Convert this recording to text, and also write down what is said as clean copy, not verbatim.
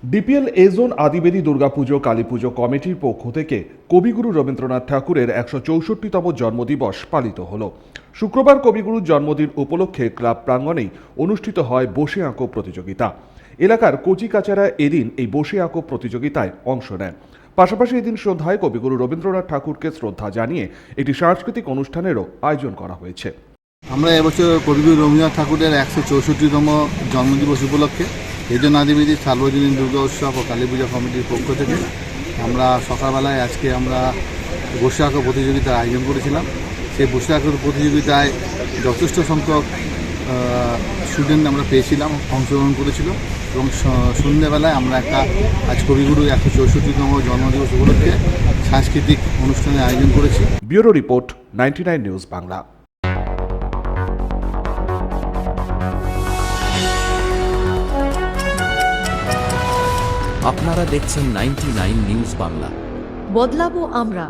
DPL এ zone আদিবেদী Durga Puja Kali Puja কমিটির পক্ষ থেকে কবিগুরু রবীন্দ্রনাথ ঠাকুরের ১৬৪তম জন্মদিবস পালিত হল। শুক্রবার কবিগুরুর জন্মদিন উপলক্ষে ক্লাব প্রাঙ্গণেই অনুষ্ঠিত হয় বসে আঁকো প্রতিযোগিতা। এলাকার কচিকাচারা এদিন এই বসে আঁকো প্রতিযোগিতায় অংশ নেন। পাশাপাশি এদিন সন্ধ্যায় কবিগুরু রবীন্দ্রনাথ ঠাকুরকে শ্রদ্ধা জানিয়ে একটি সাংস্কৃতিক অনুষ্ঠানেরও আয়োজন করা হয়েছে। আমরা এবছর কবিগুরু রবীন্দ্রনাথ ঠাকুরের ১৬৪তম জন্মদিবস উপলক্ষে এই জন্য আদিবেদী সার্বজনীন দুর্গা উৎসব ও কালী পূজা কমিটির পক্ষ থেকে আমরা সকালবেলায় আজকে আমরা বসে আঁকো প্রতিযোগিতার আয়োজন করেছিলাম। সেই বসে আঁকো প্রতিযোগিতায় যথেষ্ট সংখ্যক স্টুডেন্ট আমরা পেয়েছিলাম, অংশগ্রহণ করেছিল এবং সন্ধ্যেবেলায় আমরা আজ কবিগুরুর ১৬৪তম জন্মদিবস উপলক্ষে সাংস্কৃতিক অনুষ্ঠানের আয়োজন করেছি। Bureau report, 99 news Bangla. আপনারা দেখছেন 99 নিউজ বাংলা। বদলাবো আমরা।